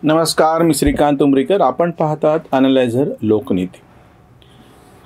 नमस्कार, मी श्रीकांत उमरीकर. आपण पाहतात ॲनालायझर लोकनीती.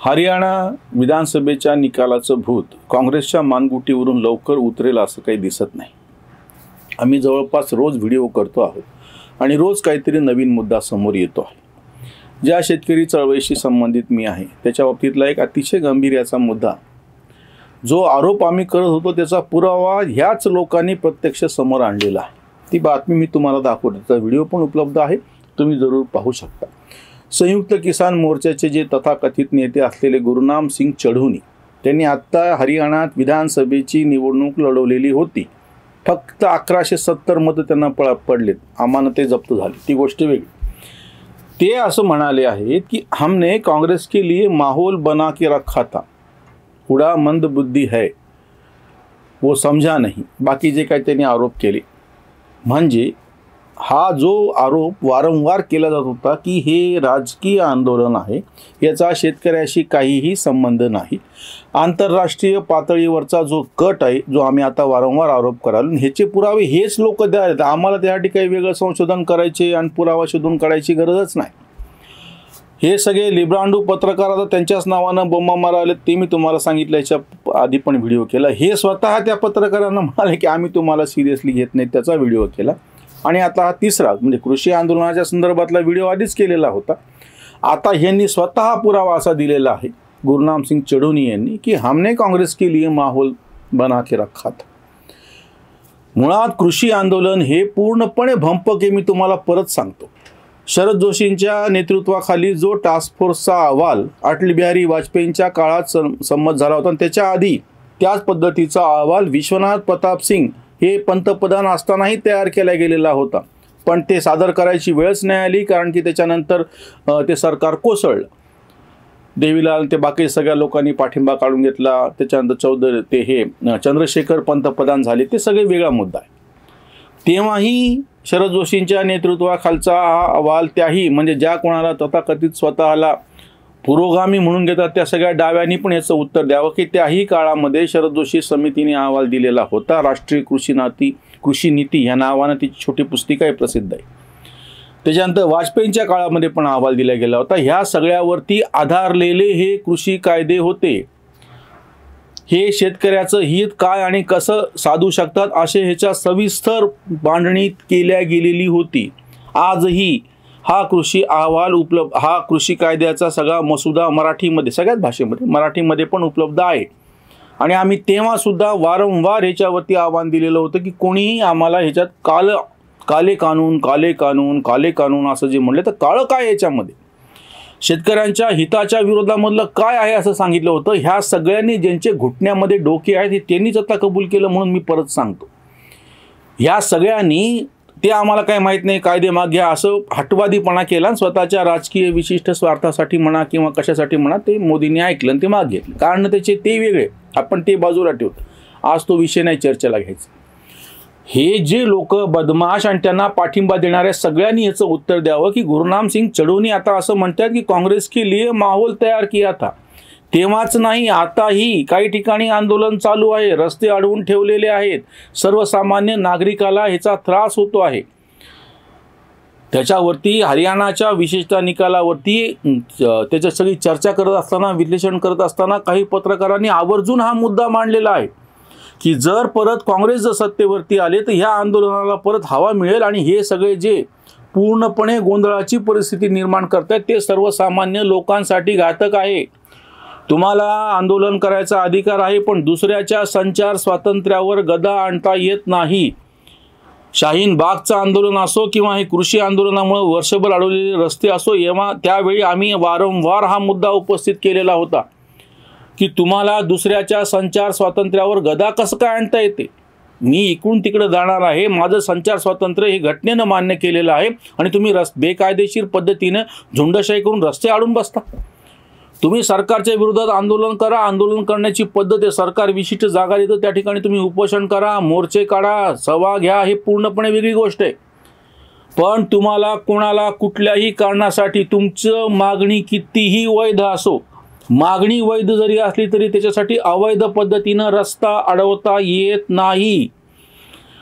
हरियाणा विधानसभेच्या निकालाचं भूत काँग्रेसच्या मानगुटीवरून लवकर उतरेल असं काही दिसत नाही. आम्ही जवळपास रोज व्हिडिओ करतो आहोत आणि रोज काहीतरी नवीन मुद्दा समोर येतो आहे. ज्या शेतकरी चळवळीशी संबंधित मी आहे त्याच्या बाबतीतला एक अतिशय गंभीर मुद्दा, जो आरोप आम्ही करत होतो त्याचा पुरावा ह्याच लोकांनी प्रत्यक्ष समोर आणलेला आहे. ती बातमी मी तुम्हाला दाखवतो. त्याचा व्हिडिओ पण उपलब्ध आहे, तुम्ही जरूर पाहू शकता. संयुक्त किसान मोर्चाचे जे तथाकथित नेते असलेले गुरनाम सिंग चढूनी, त्यांनी आत्ता हरियाणात विधानसभेची निवडणूक लढवलेली होती. फक्त 1170 मतं त्यांना पडलेत. आम्हाला ते जप्त झाले, ती गोष्ट वेगळी. ते असं म्हणाले आहेत की हमने कांग्रेस के लिए माहौल बना के रखा था, थोड़ा मंद बुद्धि है, वो समझा नहीं. बाकी जे काही त्यांनी आरोप केले, म्हणजे हा जो आरोप वारंवार केला जात होता की हे राजकीय आंदोलन आहे, याचा शेतकऱ्याशी काहीही संबंध नाही. आंतरराष्ट्रीय पातळीवरचा जो कट आहे, जो आम्ही आता वारंवार आरोप कराल, ह्याचे पुरावे हेच लोक द्यावेत. आम्हाला त्यासाठी काही वेगळं संशोधन करायचे आणि पुरावा शोधून काढायची गरजच नाही. हे सगळे लिब्रांडू पत्रकार आता त्यांच्याच नावानं बोंबा माराले, ते मी तुम्हाला सांगितलं. याच्या आधी पण व्हिडिओ केला. हे स्वतः त्या पत्रकारांना म्हणाले की आम्ही तुम्हाला सिरियसली घेत नाही, त्याचा व्हिडिओ केला. आणि आता हा तिसरा, म्हणजे कृषी आंदोलनाच्या संदर्भातला व्हिडिओ आधीच केलेला होता. आता ह्यांनी स्वतः पुरावा असा दिलेला आहे, गुरनाम सिंग चढूनी यांनी, की हमने काँग्रेस के लिए माहौल बना के रखा था. मुळात कृषी आंदोलन हे पूर्णपणे भंपक आहे. मी तुम्हाला परत सांगतो. शरद जोशींच्या नेतृत्वाखाली जो टास्क फोर्सचा अहवाल अटल बिहारी वाजपेयींच्या काळात संमत झाला होता, त्याच्या आधी त्याच पद्धतीचा अहवाल विश्वनाथ प्रताप सिंग हे पंतप्रधान असतानाही तयार केला गेलेला होता. पण ते सादर करायची वेळच नाही आली, कारण की त्याच्यानंतर ते सरकार कोसळलं. देवीलाल ते बाकी सगळ्या लोकांनी पाठिंबा काढून घेतला. त्याच्यानंतर चंद्रशेखर पंतप्रधान झाले. ते सगळे वेगळा मुद्दा आहे. तेव्हाही शरद जोशींच्या नेतृत्वाखालचा हा अहवाल, त्याही म्हणजे ज्या कोणाला तथाकथित स्वतःला पुरोगामी म्हणून घेतात त्या सगळ्या डाव्यांनी पण याचं उत्तर द्यावं की त्याही काळामध्ये शरद जोशी समितीने अहवाल दिलेला होता. राष्ट्रीय कृषी नीती ह्या नावानं ती छोटी पुस्तिका आहे, प्रसिद्ध आहे. त्याच्यानंतर वाजपेयींच्या काळामध्ये पण अहवाल दिला गेला होता. ह्या सगळ्यावरती आधारलेले हे कृषी कायदे होते. हे शेतकऱ्याचं हित काय आणि कसं साधू शकतात असे ह्याच्या सविस्तर मांडणी केल्या गेलेली होती. आजही हा कृषी अहवाल उपलब्ध, हा कृषी कायद्याचा सगळा मसुदा मराठीमध्ये, सगळ्याच भाषेमध्ये, मराठीमध्ये पण उपलब्ध आहे. आणि आम्ही तेव्हा सुद्धा वारंवार ह्याच्यावरती आव्हान दिलेलं होतं की कोणीही आम्हाला ह्याच्यात काले कानून असं जे म्हणलं, तर काळं काय याच्यामध्ये, शेतकऱ्यांच्या हिताच्या विरोधामधलं काय आहे असं सांगितलं होतं. ह्या सगळ्यांनी ज्यांचे घुटण्यामध्ये डोके आहेत हे त्यांनीच आता कबूल केलं. म्हणून मी परत सांगतो, ह्या सगळ्यांनी ते आम्हाला काय माहीत नाही, कायदे माग घ्या असं हटवादीपणा केला. स्वतःच्या राजकीय विशिष्ट स्वार्थासाठी म्हणा किंवा कशासाठी म्हणा, ते मोदींनी ऐकलं आणि ते माग घेतलं. कारण त्याचे ते वेगळे, आपण ते बाजूला ठेवतो. आज तो विषय नाही चर्चेला घ्यायचा. हे जे लोक बदमाश आणि त्यांना पाठिंबा देणाऱ्या सगळ्यांनी याचं उत्तर द्यावं की गुरनाम सिंग चढूनी आता असं म्हणतात की काँग्रेस के लिए माहौल तयार किया था. तेव्हाच नाही, आताही काही ठिकाणी आंदोलन चालू आहे. रस्ते अडवून ठेवलेले आहेत. सर्वसामान्य नागरिकाला ह्याचा त्रास होतो आहे. त्याच्यावरती हरियाणाच्या विशेषतः निकालावरती त्याच्या सगळी चर्चा करत असताना, विश्लेषण करत असताना काही पत्रकारांनी आवर्जून हा मुद्दा मांडलेला आहे की जर परत काँग्रेस जर सत्तेवरती आले तर ह्या आंदोलनाला परत हवा मिळेल आणि हे सगळे जे पूर्णपणे गोंधळाची परिस्थिती निर्माण करतात ते सर्वसामान्य लोकांसाठी घातक आहे. तुम्हाला आंदोलन करायचा अधिकार आहे, पण दुसऱ्याच्या संचार स्वातंत्र्यावर गदा आणता येत नाही. शाहीन बागचं आंदोलन असो किंवा हे कृषी आंदोलनामुळे वर्षभर अडवलेले रस्ते असो, त्यावेळी आम्ही वारंवार हा मुद्दा उपस्थित केलेला होता की तुम्हाला दुसऱ्याच्या संचार स्वातंत्र्यावर गदा कसं काय आणता येते. मी इकडून तिकडे जाणार आहे, माझं संचार स्वातंत्र्य हे घटनेनं मान्य केलेलं आहे आणि तुम्ही बेकायदेशीर पद्धतीनं झुंडशाही करून रस्ते अडवून बसता. तुम्ही सरकारच्या विरोधात आंदोलन करा. आंदोलन करण्याची पद्धत आहे. सरकार विशिष्ट जागा देतं त्या ठिकाणी तुम्ही उपोषण करा, मोर्चे काढा, सभा घ्या, हे पूर्णपणे वेगळी गोष्ट आहे. पण तुम्हाला कोणाला कुठल्याही कारणासाठी तुमचं मागणी कितीही वैध असो, मागणी वैध जरी असली तरी त्याच्यासाठी अवैध पद्धतीनं रस्ता अडवता येत नाही.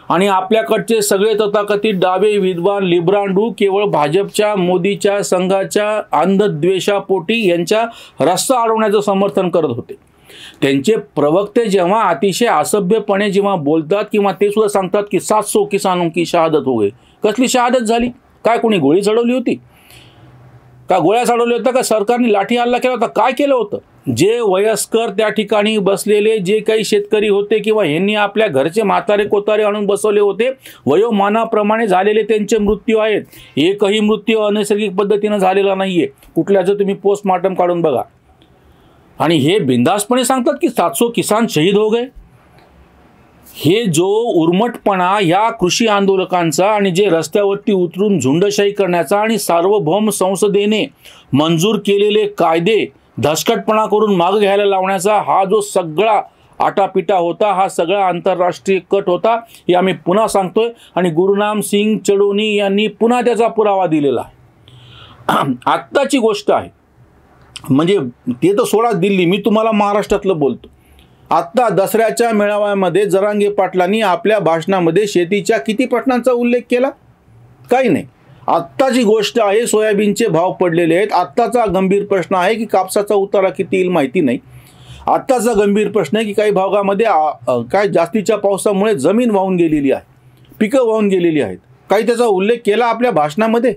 आणि आपल्याकडचे सगळे तथाकथित डावे विद्वान लिब्रांडू केवळ भाजपच्या मोदीच्या संघाच्या अंधद्वेषापोटी यांच्या रस्ता अडवण्याचं समर्थन करत होते. त्यांचे प्रवक्ते जेव्हा अतिशय असभ्यपणे जेव्हा बोलतात किंवा ते सुद्धा सांगतात की 700 किसानों की शहादत हो गई. कसली शहादत झाली? काय कोणी गोळी चढवली होती का? गोळ्या चढवल्या होत्या का? सरकारने लाठी हल्ला केला होता? काय केलं होतं? जे वयस्कर त्या ठिकाणी बसलेले जे काही शेतकरी होते किंवा यांनी आपल्या घरचे म्हातारे कोतारे आणून बसवले होते, वयोमानाप्रमाणे झालेले त्यांचे मृत्यू आहेत. एकही मृत्यू अनैसर्गिक पद्धतीनं झालेला नाहीये. कुठल्याचं तुम्ही पोस्टमॉर्टम काढून बघा. आणि हे बिंदासपणे सांगतात की 700 किसान शहीद हो गए. हे जो उर्मटपणा या कृषी आंदोलकांचा आणि जे रस्त्यावरती उतरून झुंडशाही करण्याचा आणि सार्वभौम संसदेने मंजूर केलेले कायदे धसकटपणा करून मागे घ्यायला लावण्याचा हा जो सगळा आटापिटा होता, हा सगळा आंतरराष्ट्रीय कट होता, हे आम्ही पुन्हा सांगतोय. आणि गुरुनाम सिंग चडोनी यांनी पुन्हा त्याचा पुरावा दिलेला आहे. आत्ताची गोष्ट आहे, म्हणजे ते तर सोडा दिल्ली, मी तुम्हाला महाराष्ट्रातलं बोलतो. आत्ता दसऱ्याच्या मेळाव्यामध्ये जरांगे पाटलांनी आपल्या भाषणामध्ये शेतीच्या किती प्रश्नांचा उल्लेख केला? काही नाही. आत्ताची गोष्ट आहे, सोयाबीनचे भाव पडलेले आहेत. आत्ताचा गंभीर प्रश्न आहे की कापसाचा उतारा किती येईल माहिती नाही. आत्ताचा गंभीर प्रश्न आहे की काही भागामध्ये काय जास्तीच्या पावसामुळे जमीन वाहून गेलेली आहे, पिकं वाहून गेलेली आहेत. काही त्याचा उल्लेख केला आपल्या भाषणामध्ये?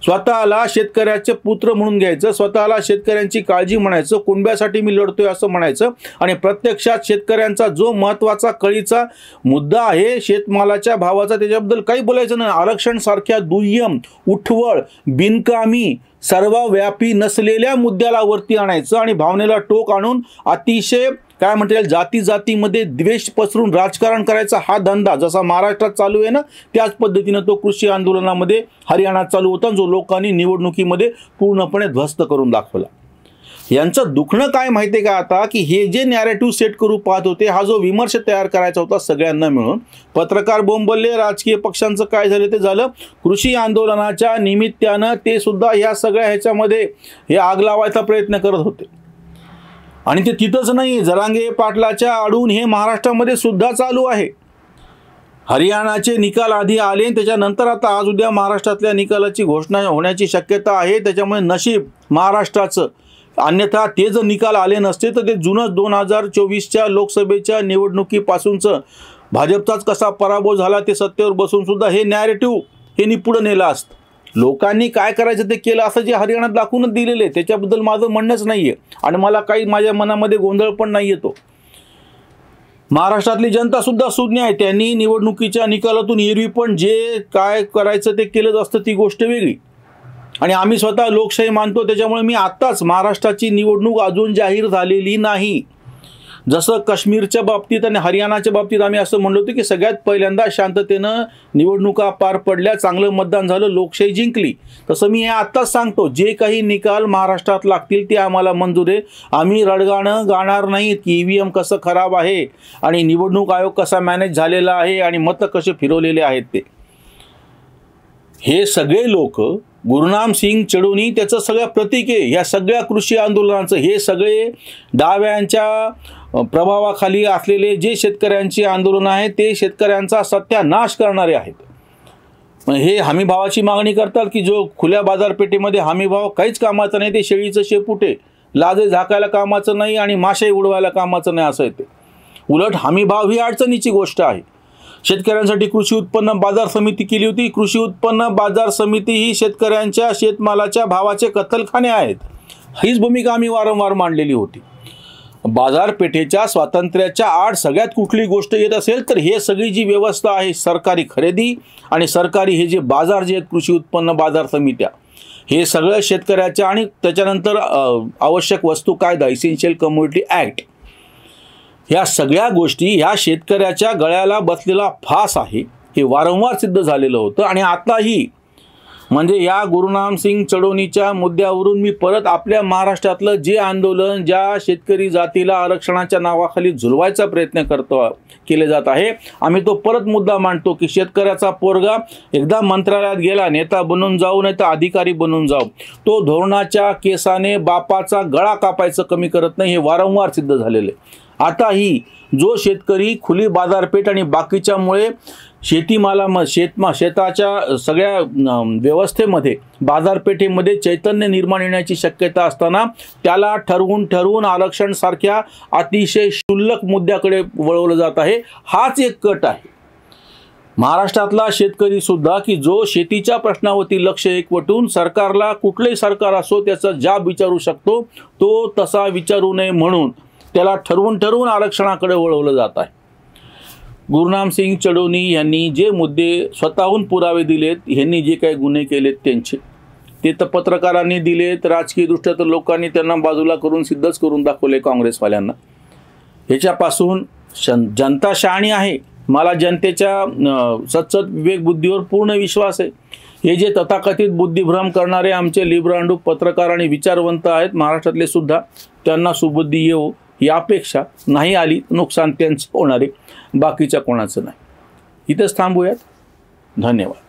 स्वतःला शेतकऱ्याचे पुत्र म्हणून घ्यायचं, स्वतःला शेतकऱ्यांची काळजी म्हणायचं, कुणब्यासाठी मी लढतोय असं म्हणायचं, आणि प्रत्यक्षात शेतकऱ्यांचा जो महत्त्वाचा कळीचा मुद्दा आहे शेतमालाच्या भावाचा, त्याच्याबद्दल काही बोलायचं नाही. आरक्षण सारख्या दुय्यम, उठवळ, बिनकामी, सर्वव्यापी नसलेल्या मुद्द्याला वरती आणायचं आणि भावनेला टोक आणून अतिशय काय म्हणता येईल जाती जातीमध्ये द्वेष पसरून राजकारण करायचा हा धंदा जसा महाराष्ट्रात चालू आहे ना, त्याच पद्धतीनं तो कृषी आंदोलनामध्ये हरियाणात चालू होता, जो लोकांनी निवडणुकीमध्ये पूर्णपणे ध्वस्त करून दाखवला. यांचं दुखणं काय माहिती आहे का आता, की हे जे नॅरेटिव्ह सेट करू पाहत होते, हा जो विमर्श तयार करायचा होता सगळ्यांना मिळून, पत्रकार बोंबलले, राजकीय पक्षांचं काय झालं ते झालं, कृषी आंदोलनाच्या निमित्तानं ते सुद्धा ह्या सगळ्या ह्याच्यामध्ये हे आग लावायचा प्रयत्न करत होते. आणि ते तिथंच नाही, जरांगे पाटलाच्या आडून हे महाराष्ट्रामध्ये सुद्धा चालू आहे. हरियाणाचे निकाल आधी आले, त्याच्यानंतर आता आज उद्या महाराष्ट्रातल्या निकालाची घोषणा होण्याची शक्यता आहे. त्याच्यामुळे नशीब महाराष्ट्राचं, अन्यथा ते जर निकाल आले नसते तर ते जुनंच 2024च्या लोकसभेच्या निवडणुकीपासूनचं भाजपचाच कसा पराभव झाला ते सत्तेवर बसून सुद्धा हे नॅरेटिव्ह हे पुढे नेलं असतं. लोकांनी काय करायचं ते केलं असं जे हरियाणात दाखवूनच दिलेले, त्याच्याबद्दल माझं म्हणणंच नाहीये आणि मला काही माझ्या मनामध्ये गोंधळ पण नाही येतो. महाराष्ट्रातली जनता सुद्धा सुज्ञ आहे. त्यांनी निवडणुकीच्या निकालातून एरवी पण जे काय करायचं ते केलंच असतं, ती गोष्ट वेगळी. आणि आम्ही स्वतः लोकशाही मानतो, त्याच्यामुळे मी आत्ताच महाराष्ट्राची निवडणूक अजून जाहीर झालेली नाही. जसं काश्मीरच्या बाबतीत आणि हरियाणाच्या बाबतीत आम्ही असं म्हणलो होतो की सगळ्यात पहिल्यांदा शांततेनं निवडणुका पार पडल्या, चांगलं मतदान झालं, लोकशाही जिंकली. तसं मी हे आत्ताच सांगतो, जे काही निकाल महाराष्ट्रात लागतील ते आम्हाला मंजूर आहे. आम्ही रडगाणं गाणार नाहीत की EVM कसं खराब आहे आणि निवडणूक आयोग कसा मॅनेज झालेला आहे आणि मतं कसे फिरवलेले आहेत ते. हे सगळे लोक, गुरुनाम सिंग चडोनी त्याचं सगळं प्रतीक आहे या सगळ्या कृषी आंदोलनाचं. हे सगळे डाव्यांच्या प्रभावाखाली असलेले जे शेतकऱ्यांची आंदोलन आहे ते शेतकऱ्यांचा सत्यानाश करणारे आहेत. हे हमीभावाची मागणी करतात की जो खुल्या बाजारपेठेमध्ये हमीभाव काहीच कामाचा नाही, ते शेळीचं शेपूट आहे, लाजे झाकायला कामाचं नाही आणि मासे उडवायला कामाचं नाही असं येते. उलट हमीभाव ही अडचणीची गोष्ट आहे. शेतकऱ्यांसाठी कृषी उत्पन्न बाजार समिती केली होती. कृषी उत्पन्न बाजार समिती ही शेतकऱ्यांच्या शेतमालाच्या भावाचे कत्तलखाने आहेत. हीच भूमिका आम्ही वारंवार मांडलेली होती. बाजारपेठेच्या स्वातंत्र्याच्या आड सगळ्यात कुठली गोष्ट येत असेल तर हे सगळी जी व्यवस्था आहे, सरकारी खरेदी आणि सरकारी हे जे बाजार जे आहेत कृषी उत्पन्न बाजार समित्या, हे सगळं शेतकऱ्याच्या आणि त्याच्यानंतर आवश्यक वस्तू कायदा इसेन्शियल कमोडिटी ॲक्ट, ह्या सगळ्या गोष्टी ह्या शेतकऱ्याच्या गळ्याला बसलेला फास आहे. हे वारंवार सिद्ध झालेलं होतं. आणि आताही म्हणजे या गुरुनाम सिंग चडोनीच्या मुद्द्यावरून मी परत आपल्या महाराष्ट्रातलं जे आंदोलन ज्या शेतकरी जातीला आरक्षणाच्या नावाखाली झुलवायचा प्रयत्न केले जात आहे, आम्ही तो परत मुद्दा मांडतो की शेतकऱ्याचा पोरगा एकदा मंत्रालयात गेला, नेता बनून जाऊ नाही तर अधिकारी बनून जाऊ, तो धोरणाच्या केसाने बापाचा गळा कापायचं कमी करत नाही. हे वारंवार सिद्ध झालेलं आहे. आताही जो शेतकरी खुली बाजारपेठ आणि बाकीच्यामुळे शेताच्या सगळ्या व्यवस्थेमध्ये बाजारपेठेमध्ये चैतन्य निर्माण येण्याची शक्यता असताना त्याला ठरवून आरक्षण सारख्या अतिशय क्षुल्लक मुद्द्याकडे वळवलं जात आहे. हाच एक कट आहे महाराष्ट्रातला शेतकरी सुद्धा की जो शेतीच्या प्रश्नावरती लक्ष एकवटून सरकारला, कुठलेही सरकार असो, त्याचा जाब विचारू शकतो, तो तसा विचारू नये म्हणून त्याला ठरवून आरक्षणाकडे वळवलं जात आहे. गुरनाम सिंग चढोनी यांनी जे मुद्दे स्वतःहून पुरावे दिलेत, यांनी जे काही गुन्हे केलेत त्यांचे, ते तर पत्रकारांनी दिलेत, राजकीयदृष्ट्या तर लोकांनी त्यांना बाजूला करून सिद्धच करून दाखवले काँग्रेसवाल्यांना. ह्याच्यापासून जनता शहाणी आहे. मला जनतेच्या सच्चत विवेक बुद्धीवर पूर्ण विश्वास आहे. हे जे तथाकथित बुद्धिभ्रम करणारे आमचे लिब्रांडू पत्रकार आणि विचारवंत आहेत महाराष्ट्रातले सुद्धा, त्यांना सुबुद्धी येऊ ही अपेक्षा. नाही आली नुकसान त्यांचं होणार आहे, बाकीच्या कोणाचं नाही. इथंच थांबूयात. धन्यवाद.